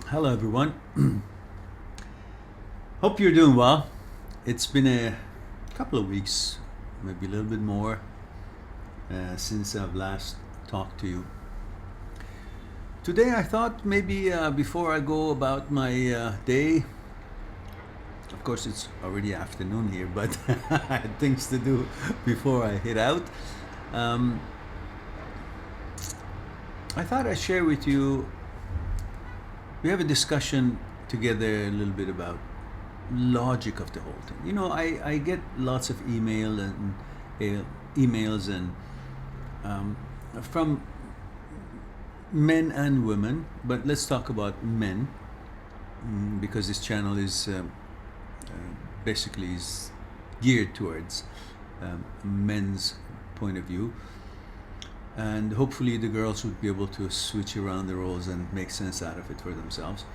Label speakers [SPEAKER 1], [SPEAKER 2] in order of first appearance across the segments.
[SPEAKER 1] Hello, everyone. Hope you're doing well. It's been a couple of weeks, maybe a little bit more, since I've last talked to you. Today, I thought maybe before I go about my day, of course, it's already afternoon here, but I had things to do before I head out. Um, I thought I'd share with you. We have a discussion together a little bit about logic of the whole thing. I get lots of uh, emails and from men and women, but let's talk about men because this channel is basically is geared towards men's point of view, and hopefully the girls would be able to switch around the roles and make sense out of it for themselves.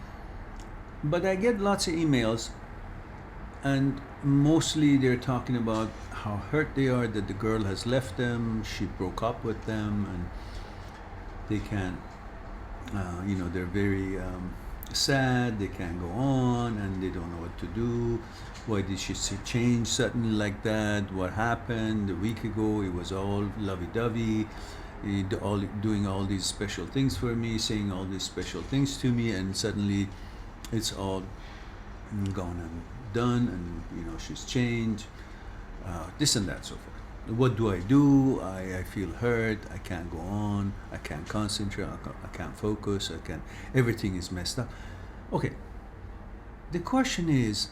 [SPEAKER 1] But I get lots of emails, and mostly they're talking about how hurt they are that the girl has left them, she broke up with them, and they can't, they're very sad, they can't go on, and they don't know what to do. Why did she change suddenly like that? What happened? A week ago it was all lovey-dovey, doing all these special things for me, saying all these special things to me, and suddenly it's all gone and done, and she's changed, this and that, so forth. What do I do? I feel hurt, I can't go on, I can't concentrate, I can't focus, everything is messed up. Okay, the question is,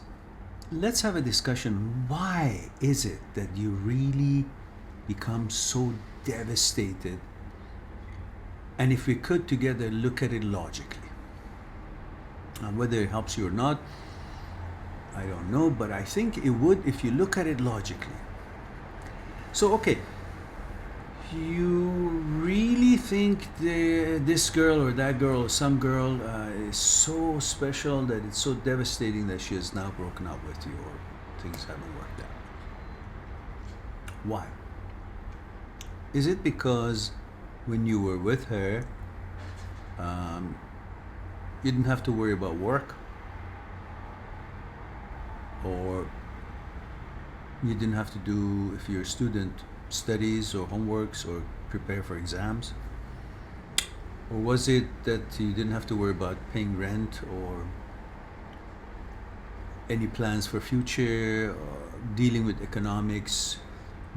[SPEAKER 1] let's have a discussion. Why is it that you really become so devastated? And if we could together look at it logically, whether it helps you or not, I don't know, but I think it would if you look at it logically. So, okay, you really think this girl or that girl or some girl is so special that it's so devastating that she has now broken up with you or things haven't worked out? Why? Is it because when you were with her, you didn't have to worry about work? Or you didn't have to do, if you're a student, studies or homeworks or prepare for exams? Or was it that you didn't have to worry about paying rent or any plans for future, or dealing with economics,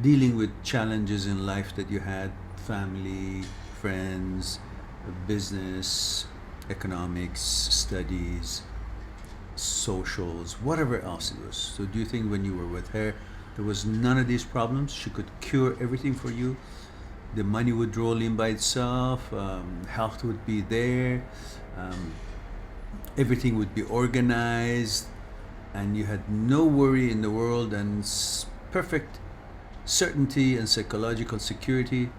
[SPEAKER 1] dealing with challenges in life that you had, family, friends, business, economics, studies, socials, whatever else it was? So do you think when you were with her, there was none of these problems? She could cure everything for you? The money would roll in by itself, health would be there, everything would be organized, and you had no worry in the world, and perfect certainty and psychological security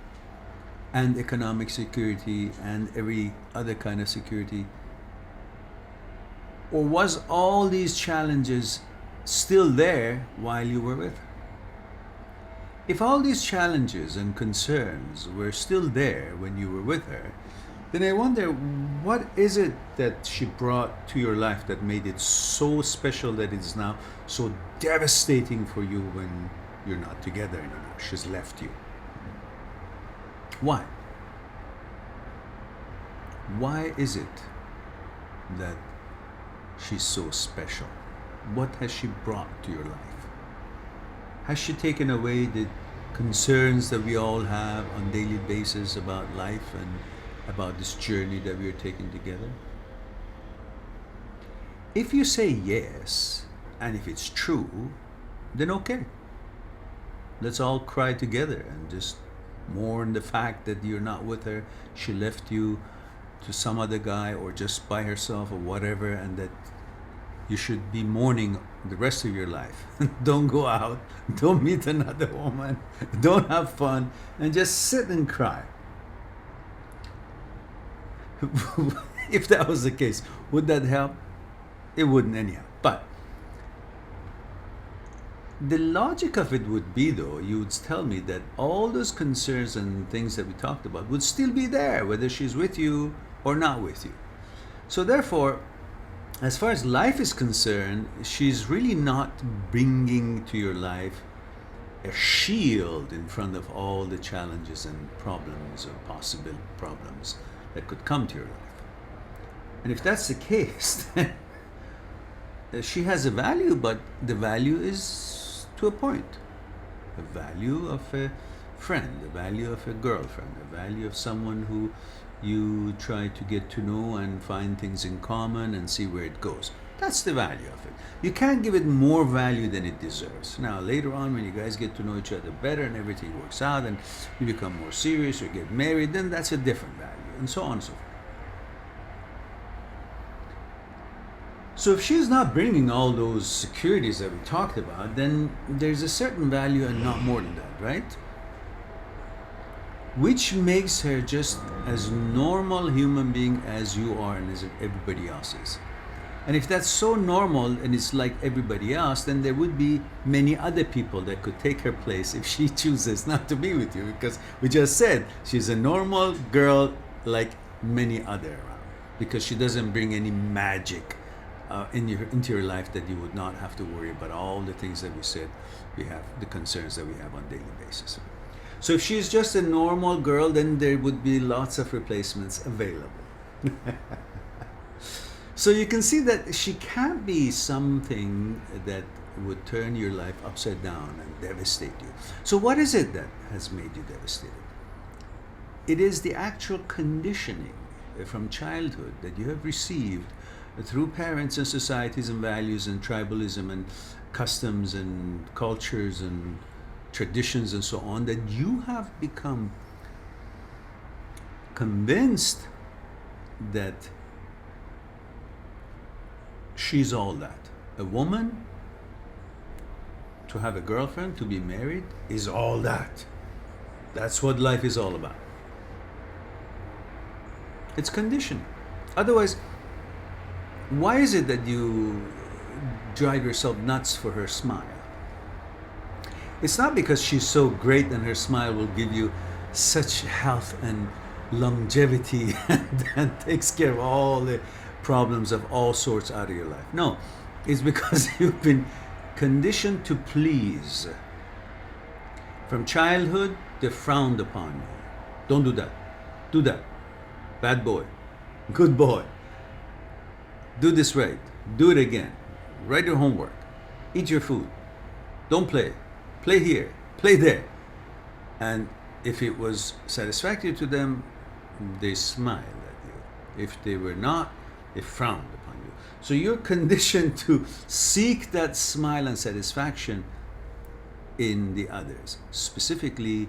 [SPEAKER 1] and economic security and every other kind of security? Or was all these challenges still there while you were with her? If all these challenges and concerns were still there when you were with her, then I wonder, what is it that she brought to your life that made it so special that it's now so devastating for you when you're not together anymore? She's left you. Why? Why is it that she's so special? What has she brought to your life? Has she taken away the concerns that we all have on a daily basis about life and about this journey that we are taking together? If you say yes, and if it's true, then okay. Let's all cry together and just mourn the fact that you're not with her. She left you to some other guy or just by herself or whatever, and that you should be mourning the rest of your life. Don't go out, don't meet another woman, don't have fun, and just sit and cry. If that was the case, would that help? It wouldn't anyhow. But the logic of it would be, though, you would tell me that all those concerns and things that we talked about would still be there, whether she's with you or not with you. So therefore, as far as life is concerned, she's really not bringing to your life a shield in front of all the challenges and problems or possible problems that could come to your life. And if that's the case, then she has a value, but the value is to a point. A value of a friend, a value of a girlfriend, a value of someone who you try to get to know and find things in common and see where it goes. That's the value of it. You can't give it more value than it deserves. Now, later on, when you guys get to know each other better and everything works out and you become more serious or get married, then that's a different value, and so on and so forth. So if she's not bringing all those securities that we talked about, then there's a certain value and not more than that, right? Which makes her just as normal human being as you are and as everybody else is. And if that's so normal and it's like everybody else, then there would be many other people that could take her place if she chooses not to be with you, because we just said she's a normal girl like many other around, because she doesn't bring any magic into your life that you would not have to worry about all the things that we said we have, the concerns that we have on a daily basis. So if she's just a normal girl, then there would be lots of replacements available. So you can see that she can't be something that would turn your life upside down and devastate you. So what is it that has made you devastated? It is the actual conditioning from childhood that you have received through parents and societies and values and tribalism and customs and cultures and traditions and so on, that you have become convinced that she's all that. A woman, to have a girlfriend, to be married, is all that. That's what life is all about. It's conditioning. Otherwise, why is it that you drive yourself nuts for her smile? It's not because she's so great and her smile will give you such health and longevity and takes care of all the problems of all sorts out of your life. No, it's because you've been conditioned to please. From childhood, they're frowned upon you. Don't do that. Do that. Bad boy. Good boy. Do this right. Do it again. Write your homework. Eat your food. Don't play. Play here. Play there. And if it was satisfactory to them, they smiled at you. If they were not, they frowned upon you. So you're conditioned to seek that smile and satisfaction in the others, specifically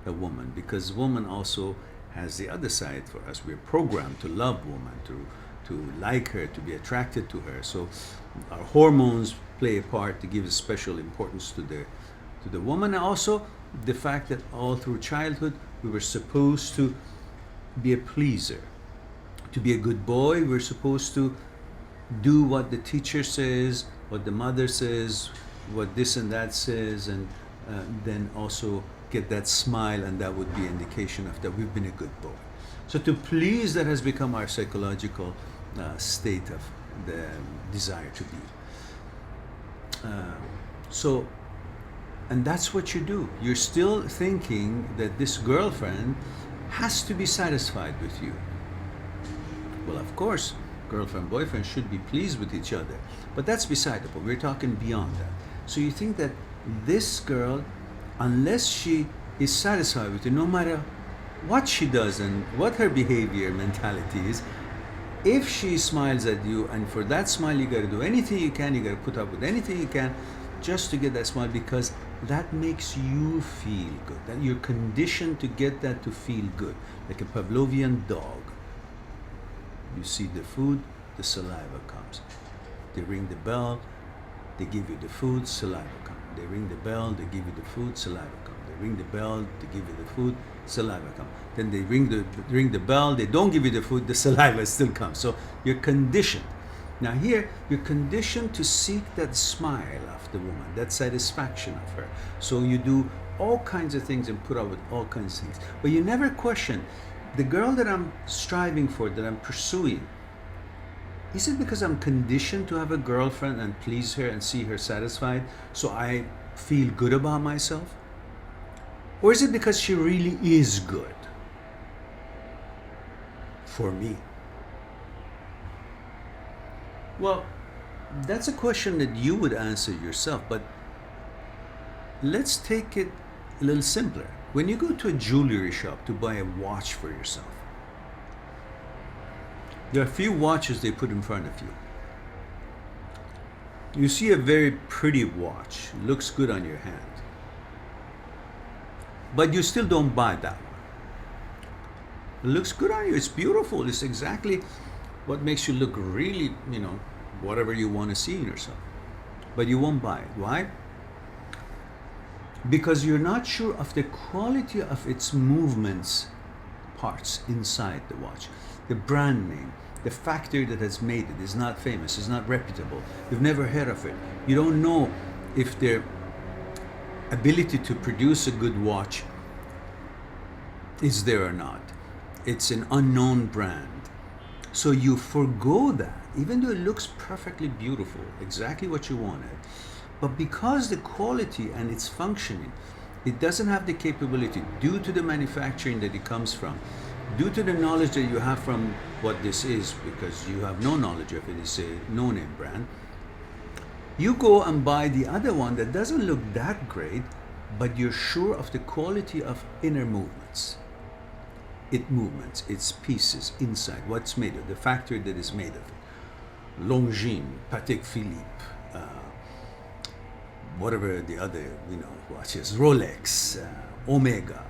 [SPEAKER 1] a woman, because woman also has the other side for us. We're programmed to love woman, to like her, to be attracted to her. So our hormones play a part to give a special importance to the woman. And also the fact that all through childhood we were supposed to be a pleaser. To be a good boy, we're supposed to do what the teacher says, what the mother says, what this and that says, and then also get that smile, and that would be an indication of that we've been a good boy. So to please, that has become our psychological state of the desire to be. And that's what you do. You're still thinking that this girlfriend has to be satisfied with you. Well, of course, girlfriend, boyfriend should be pleased with each other, but that's beside the point. We're talking beyond that. So you think that this girl, unless she is satisfied with you, no matter what she does and what her behavior mentality is, if she smiles at you, and for that smile you got to do anything you can, you got to put up with anything you can just to get that smile, because that makes you feel good. That you're conditioned to get that to feel good, like a Pavlovian dog. You see the food, the saliva comes. They ring the bell, they give you the food, saliva comes. They ring the bell, they give you the food, saliva comes. They ring the bell, they give you the food, saliva comes. Then they ring the bell, they don't give you the food, the saliva still comes. So you're conditioned. Now here, you're conditioned to seek that smile of the woman, that satisfaction of her. So you do all kinds of things and put up with all kinds of things. But you never question, the girl that I'm striving for, that I'm pursuing, Is it because I'm conditioned to have a girlfriend and please her and see her satisfied, so I feel good about myself? Or is it because she really is good for me? Well, that's a question that you would answer yourself, but let's take it a little simpler. When you go to a jewelry shop to buy a watch for yourself, there are a few watches they put in front of you. You see a very pretty watch, looks good on your hand, but you still don't buy that one. It looks good on you, it's beautiful, it's exactly what makes you look really, whatever you want to see in yourself. But you won't buy it. Why? Because you're not sure of the quality of its movements, parts inside the watch. The brand name, the factory that has made it is not famous, is not reputable. You've never heard of it. You don't know if their ability to produce a good watch is there or not. It's an unknown brand. So you forgo that, even though it looks perfectly beautiful, exactly what you wanted. But because the quality and its functioning, it doesn't have the capability due to the manufacturing that it comes from, due to the knowledge that you have from what this is, because you have no knowledge of it, it's a no-name brand, you go and buy the other one that doesn't look that great, but you're sure of the quality of inner movements. Its pieces inside, what's made of, the factory that is made of it. Longines, Patek Philippe, whatever the other, watches, Rolex, Omega,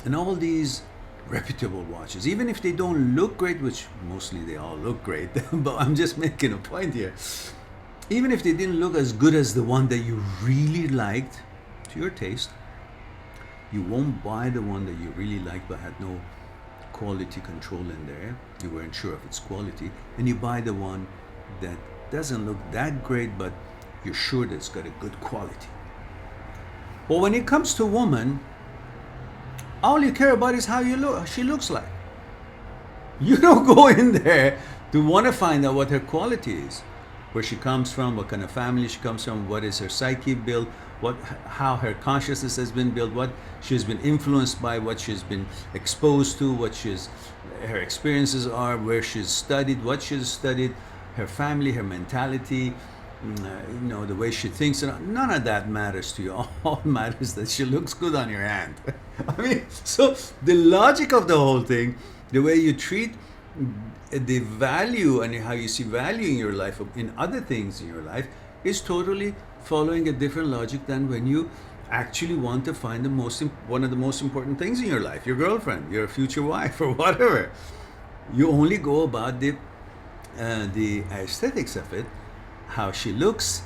[SPEAKER 1] and all these reputable watches, even if they don't look great, which mostly they all look great, but I'm just making a point here. Even if they didn't look as good as the one that you really liked, to your taste, you won't buy the one that you really liked but had no quality control in there. You weren't sure of its quality, and you buy the one that doesn't look that great, but you're sure that it's got a good quality. Well, when it comes to a woman, all you care about is how she looks like. You don't go in there to want to find out what her quality is, where she comes from, what kind of family she comes from, what is her psyche built, how her consciousness has been built, what she's been influenced by, what she's been exposed to, her experiences are, where she's studied, what she's studied, her family, her mentality, the way she thinks. None of that matters to you. All matters that she looks good on your hand. So the logic of the whole thing, the way you treat the value and how you see value in your life, in other things in your life, is totally following a different logic than when you actually want to find one of the most important things in your life, your girlfriend, your future wife, or whatever. You only go about the aesthetics of it, how she looks,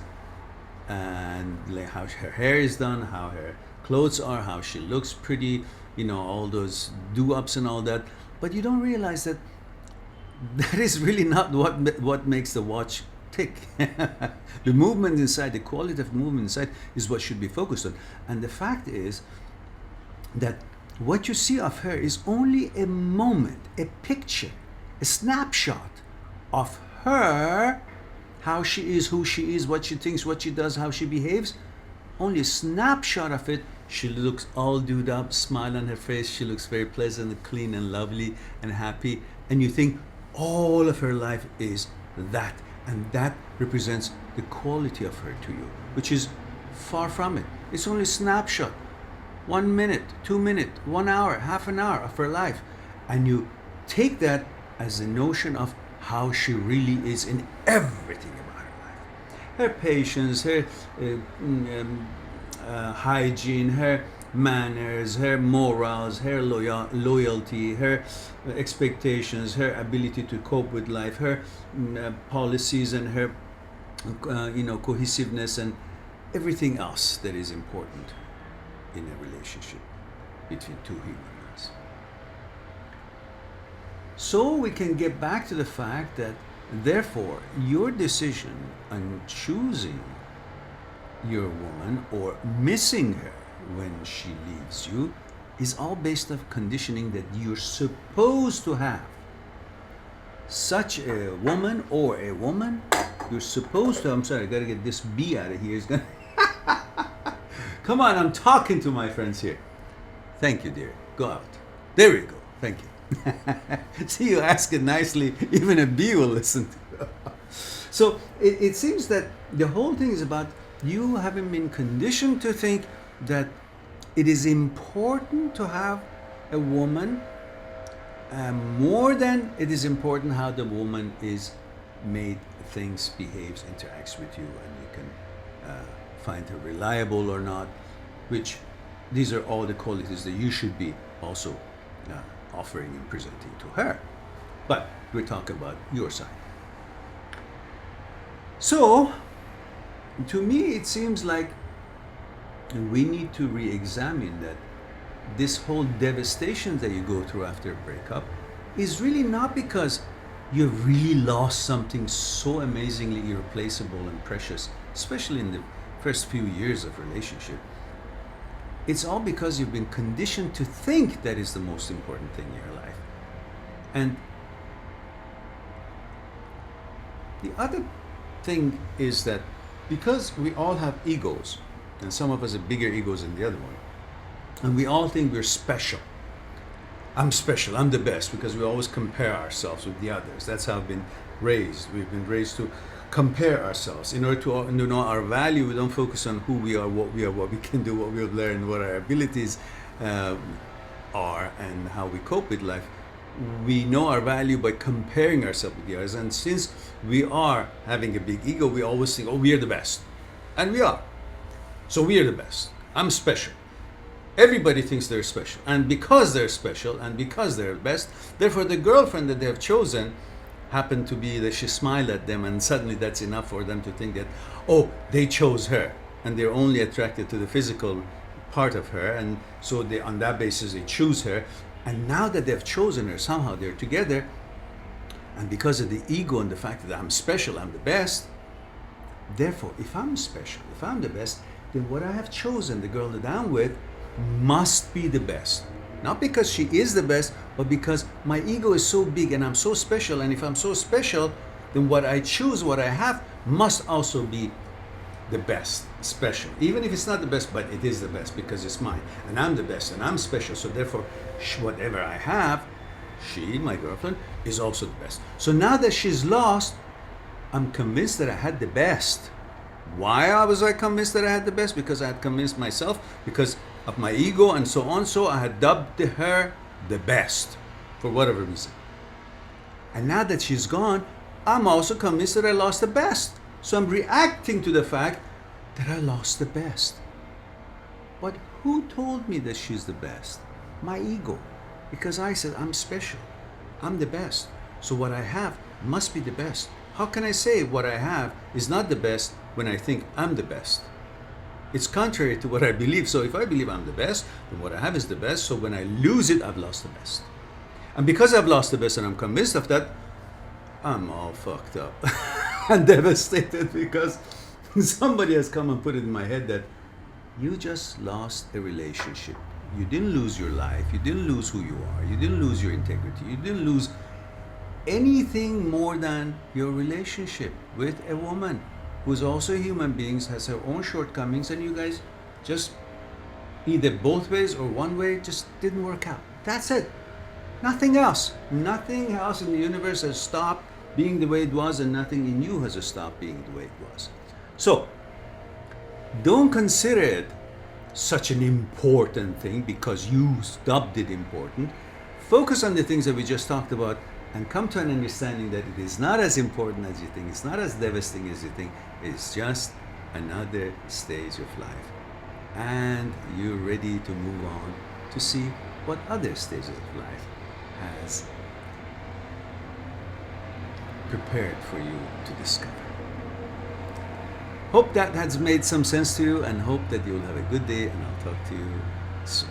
[SPEAKER 1] and how her hair is done, how her clothes are, how she looks pretty, all those do-ups and all that. But you don't realize that is really not what makes the watch tick. The movement inside, the quality of movement inside is what should be focused on. And the fact is that what you see of her is only a moment, a picture, a snapshot of her, how she is, who she is, what she thinks, what she does, how she behaves. Only a snapshot of it. She looks all doed up, smile on her face, she looks very pleasant and clean and lovely and happy, and you think all of her life is that, and that represents the quality of her to you, which is far from it. It's only a snapshot, 1 minute, 2 minutes, 1 hour, half an hour of her life, and you take that as a notion of how she really is in everything about her life. Her patience, her hygiene, her manners, her morals, her loyalty, her expectations, her ability to cope with life, her policies, and her cohesiveness, and everything else that is important in a relationship between two human beings. So we can get back to the fact that, therefore, your decision on choosing your woman or missing her when she leaves you is all based on conditioning that you're supposed to have. such a woman or a woman, you're supposed to, I'm sorry, I gotta get this B out of here. It's gonna come on, I'm talking to my friends here. Thank you, dear. Go out. There we go. Thank you. See, you ask it nicely, even a bee will listen to you. So it seems that the whole thing is about you having been conditioned to think that it is important to have a woman more than it is important how the woman is made, thinks, behaves, interacts with you, and you can find her reliable or not, which these are all the qualities that you should be also offering and presenting to her. But we're talking about your side. So, to me, it seems like we need to re-examine that this whole devastation that you go through after a breakup is really not because you've really lost something so amazingly irreplaceable and precious, especially in the first few years of relationship. It's all because you've been conditioned to think that is the most important thing in your life. And the other thing is that because we all have egos, and some of us have bigger egos than the other one, and we all think we're special. I'm special, I'm the best, because we always compare ourselves with the others. That's how we've been raised. We've been raised to compare ourselves. In order to know our value, we don't focus on who we are, what we can do, what we've learned, what our abilities are, and how we cope with life. We know our value by comparing ourselves with the others. And since we are having a big ego, we always think, oh, we are the best. And we are. So we are the best. I'm special. Everybody thinks they're special. And because they're special and because they're the best, therefore the girlfriend that they have chosen happened to be that she smiled at them, and suddenly that's enough for them to think that, oh, they chose her. And they're only attracted to the physical part of her. And so they, on that basis, they choose her. And now that they've chosen her, somehow they're together. And because of the ego and the fact that I'm special, I'm the best. Therefore, if I'm special, if I'm the best, then what I have chosen, the girl that I'm with, must be the best. Not because she is the best, but because my ego is so big and I'm so special. And if I'm so special, then what I choose, what I have, must also be the best, special. Even if it's not the best, but it is the best because it's mine. And I'm the best and I'm special. So therefore, whatever I have, she, my girlfriend, is also the best. So now that she's lost, I'm convinced that I had the best. Why was I convinced that I had the best? Because I had convinced myself, because of my ego and so on. So I had dubbed her the best for whatever reason. And now that she's gone, I'm also convinced that I lost the best. So I'm reacting to the fact that I lost the best. But who told me that she's the best? My ego. Because I said I'm special. I'm the best. So what I have must be the best. How can I say what I have is not the best when I think I'm the best? It's contrary to what I believe. So if I believe I'm the best, then what I have is the best. So when I lose it, I've lost the best. And because I've lost the best and I'm convinced of that, I'm all fucked up and devastated because somebody has come and put it in my head that you just lost a relationship. You didn't lose your life. You didn't lose who you are. You didn't lose your integrity. You didn't lose anything more than your relationship with a woman who's also a human being, has her own shortcomings, and you guys just either both ways or one way just didn't work out. That's it. Nothing else. Nothing else in the universe has stopped being the way it was, and nothing in you has stopped being the way it was. So, don't consider it such an important thing because you dubbed it important. Focus on the things that we just talked about and come to an understanding that it is not as important as you think. It's not as devastating as you think. It's just another stage of life. And you're ready to move on to see what other stages of life has prepared for you to discover. Hope that has made some sense to you, and hope that you'll have a good day, and I'll talk to you soon.